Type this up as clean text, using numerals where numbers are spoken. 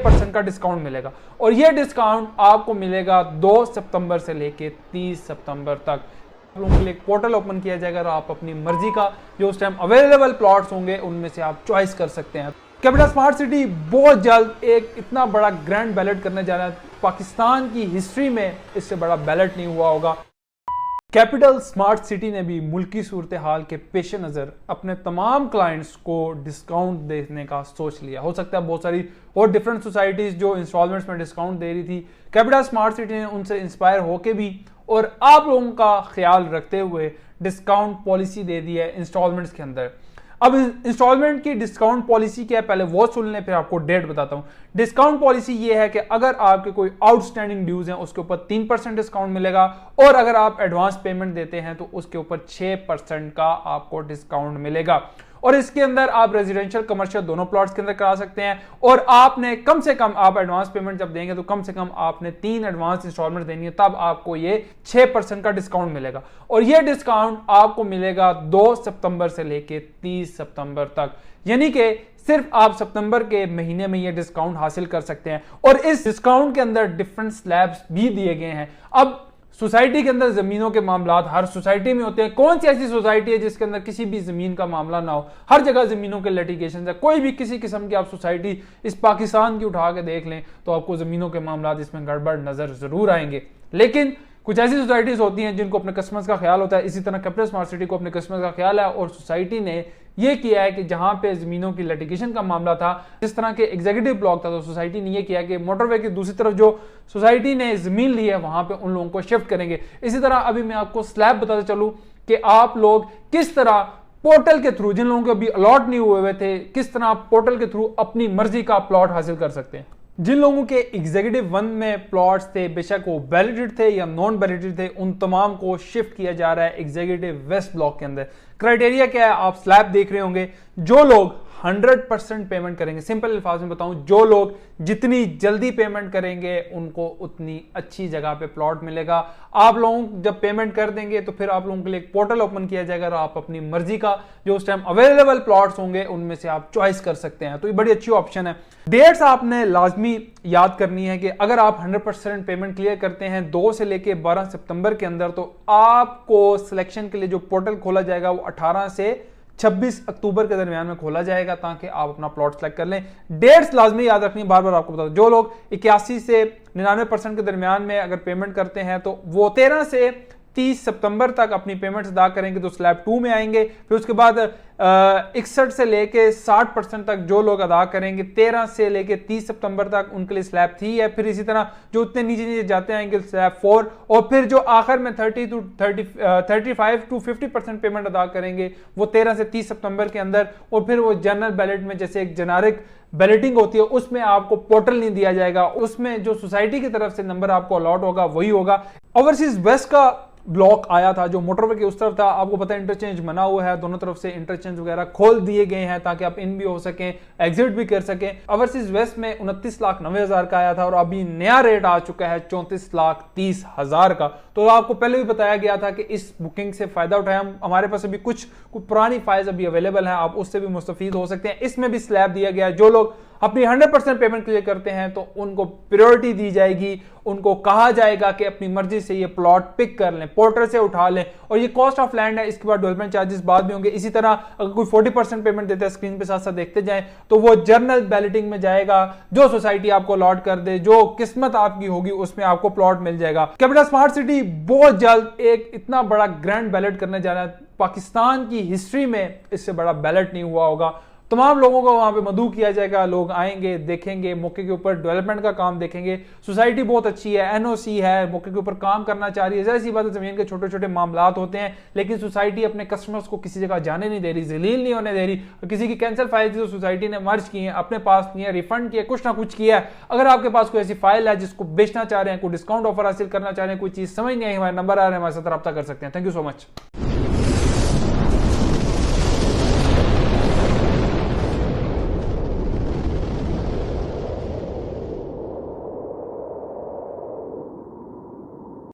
% का डिस्काउंट मिलेगा और ये डिस्काउंट आपको मिलेगा 2 सितंबर से लेके 30 सितंबर तक। आप लोगों के लिए एक पोर्टल ओपन किया जाएगा और आप अपनी मर्जी का जो उस टाइम अवेलेबल प्लॉट्स होंगे उनमें से आप चॉइस कर सकते हैं। कैपिटल स्मार्ट सिटी बहुत जल्द एक इतना बड़ा ग्रैंड बैलेट करने जा रहा है, पाकिस्तान की हिस्ट्री में इससे बड़ा बैलेट नहीं हुआ होगा। कैपिटल स्मार्ट सिटी ने भी मुल्की सूरत हाल के पेश नज़र अपने तमाम क्लाइंट्स को डिस्काउंट देने का सोच लिया। हो सकता है बहुत सारी और डिफरेंट सोसाइटीज़ जो इंस्टॉलमेंट्स में डिस्काउंट दे रही थी, कैपिटल स्मार्ट सिटी ने उनसे इंस्पायर होके भी और आप लोगों का ख्याल रखते हुए डिस्काउंट पॉलिसी दे दी है इंस्टॉलमेंट्स के अंदर। अब इंस्टॉलमेंट की डिस्काउंट पॉलिसी क्या है पहले वो सुन लें, फिर आपको डेट बताता हूं। डिस्काउंट पॉलिसी ये है कि अगर आपके कोई आउटस्टैंडिंग ड्यूज हैं उसके ऊपर 3% डिस्काउंट मिलेगा और अगर आप एडवांस पेमेंट देते हैं तो उसके ऊपर 6% का आपको डिस्काउंट मिलेगा। और इसके अंदर आप रेजिडेंशियल कमर्शियल दोनों प्लॉट्स के अंदर करा सकते हैं और आपने कम से कम आप एडवांस पेमेंट जब देंगे तो कम से कम आपने 3 एडवांस इंस्टॉलमेंट देनी है, तब आपको ये 6% का डिस्काउंट मिलेगा और ये डिस्काउंट आपको मिलेगा 2 सितंबर से लेके 30 सितंबर तक, यानी कि सिर्फ आप सितंबर के महीने में ये डिस्काउंट हासिल कर सकते हैं। और इस डिस्काउंट के अंदर डिफरेंट स्लैब्स भी दिए गए हैं। अब सोसाइटी के अंदर जमीनों के मामलात हर सोसाइटी में होते हैं। कौन सी ऐसी सोसाइटी है जिसके अंदर किसी भी जमीन का मामला ना हो? हर जगह जमीनों के लिटिगेशन है। कोई भी किसी किस्म की आप सोसाइटी इस पाकिस्तान की उठा के देख लें तो आपको जमीनों के मामलात इसमें गड़बड़ नजर जरूर आएंगे। लेकिन कुछ ऐसी सोसाइटीज होती हैं जिनको अपने कस्टमर्स का ख्याल होता है। इसी तरह कैपिटल स्मार्ट सिटी को अपने कस्टमर्स का ख्याल है और सोसाइटी ने ये किया है कि जहां पे जमीनों की लिटिगेशन का मामला था, जिस तरह के एग्जीक्यूटिव ब्लॉक था, तो सोसाइटी ने ये किया कि मोटरवे की दूसरी तरफ जो सोसाइटी ने जमीन ली है वहां पे उन लोगों को शिफ्ट करेंगे। इसी तरह अभी मैं आपको स्लैब बताते चलूं कि आप लोग किस तरह पोर्टल के थ्रू, जिन लोगों को अभी अलॉट नहीं हुए थे, किस तरह पोर्टल के थ्रू अपनी मर्जी का प्लॉट हासिल कर सकते हैं। जिन लोगों के एग्जीक्यूटिव 1 में प्लॉट्स थे, बेशक वो वैलिडेड थे या नॉन वैलिडेड थे, उन तमाम को शिफ्ट किया जा रहा है एग्जीक्यूटिव वेस्ट ब्लॉक के अंदर। क्राइटेरिया क्या है? आप स्लैब देख रहे होंगे। जो लोग 100% पेमेंट करेंगे, सिंपल अल्फाज में बताऊं, जो लोग जितनी जल्दी पेमेंट करेंगे उनको उतनी अच्छी जगह पे प्लॉट मिलेगा। आप लोग जब पेमेंट कर देंगे तो फिर आप लोगों के लिए एक पोर्टल ओपन किया जाएगा और आप अपनी मर्जी का जो उस टाइम अवेलेबल प्लॉट्स होंगे उनमें से आप चॉइस कर सकते हैं। तो ये बड़ी अच्छी ऑप्शन है। डेट्स आपने लाजमी याद करनी है कि अगर आप 100% पेमेंट क्लियर करते हैं 2 से लेके 12 सितंबर के अंदर, तो आपको सिलेक्शन के लिए जो पोर्टल खोला जाएगा वो 18 से 26 अक्टूबर के दरमियान में खोला जाएगा ताकि आप अपना प्लॉट सेलेक्ट कर लें। डेट्स लाजमी याद रखनी, बार बार आपको बता दूं। जो लोग 81 से 99% के दरमियान में अगर पेमेंट करते हैं तो वो 13 से 30 सितंबर तक अपनी पेमेंट्स अदा करेंगे तो स्लैब 2 में आएंगे। फिर उसके बाद 61 से लेके 60% तक जो लोग अदा करेंगे 13 से लेके 30 सितंबर तक उनके लिए स्लैब 3 है। फिर इसी तरह जो उतने नीचे नीचे जाते आएंगे स्लैब 4, और फिर जो आखिर में 35 to 50% पेमेंट अदा करेंगे वो 13 से 30 सितंबर के अंदर। और फिर वो जनरल बैलेट में, जैसे एक जेनेरिक बैलेटिंग होती है, उसमें आपको पोर्टल नहीं दिया जाएगा, उसमें जो सोसाइटी की तरफ से नंबर आपको अलॉट होगा वही होगा। ओवरसीज वेस्ट का ब्लॉक आया था जो मोटरवे के उस तरफ था, आपको पता है इंटरचेंज बना हुआ है, दोनों तरफ से इंटरचेंज वगैरह खोल दिए गए हैं ताकि आप इन भी हो सकें, एग्जिट भी कर सकें। ओवरसीज वेस्ट में 29,90,000 का आया था और अभी नया रेट आ चुका है 34,30,000 का। तो आपको पहले भी बताया गया था कि इस बुकिंग से फायदा उठाएं। हमारे पास अभी कुछ पुरानी फाइल्स अभी अवेलेबल है, आप उससे भी मुस्तफीद हो सकते हैं। इसमें भी स्लैब दिया गया है, जो लोग अपनी 100% पेमेंट क्लियर करते हैं तो उनको प्रायोरिटी दी जाएगी, उनको कहा जाएगा कि अपनी मर्जी से ये प्लॉट पिक कर लें, पोर्टल से उठा लें। और ये कॉस्ट ऑफ लैंड है, इसके बाद डेवलपमेंट चार्जेस बाद में होंगे। इसी तरह अगर कोई 40% पेमेंट देता है, स्क्रीन पे साथ साथ देखते जाएं, तो वो जर्नल बैलेटिंग में जाएगा। जो सोसाइटी आपको अलॉट कर दे, जो किस्मत आपकी होगी, उसमें आपको प्लॉट मिल जाएगा। कैपिटल स्मार्ट सिटी बहुत जल्द एक इतना बड़ा ग्रैंड बैलेट करने जा रहा है, पाकिस्तान की हिस्ट्री में इससे बड़ा बैलेट नहीं हुआ होगा। तमाम लोगों को वहां पे मदऊ किया जाएगा, लोग आएंगे, देखेंगे, मौके के ऊपर डेवलपमेंट का काम देखेंगे। सोसाइटी बहुत अच्छी है, एनओसी है, मौके के ऊपर काम करना चाह रही है। जैसी बात है, जमीन के छोटे छोटे मामलात होते हैं, लेकिन सोसाइटी अपने कस्टमर्स को किसी जगह जाने नहीं दे रही, जलील नहीं होने दे रही। और किसी की कैंसिल फाइल जो सोसाइटी ने मर्ज की है, अपने पास नहीं है, रिफंड किया, कुछ ना कुछ किया है। अगर आपके पास कोई ऐसी फाइल है जिसको बेचना चाह रहे हैं, कोई डिस्काउंट ऑफर हासिल करना चाह रहे हैं, कोई चीज समझ नहीं आई, हमारे नंबर आ रहे हैं, हमारे साथ रब्ता कर सकते हैं। Thank you so much.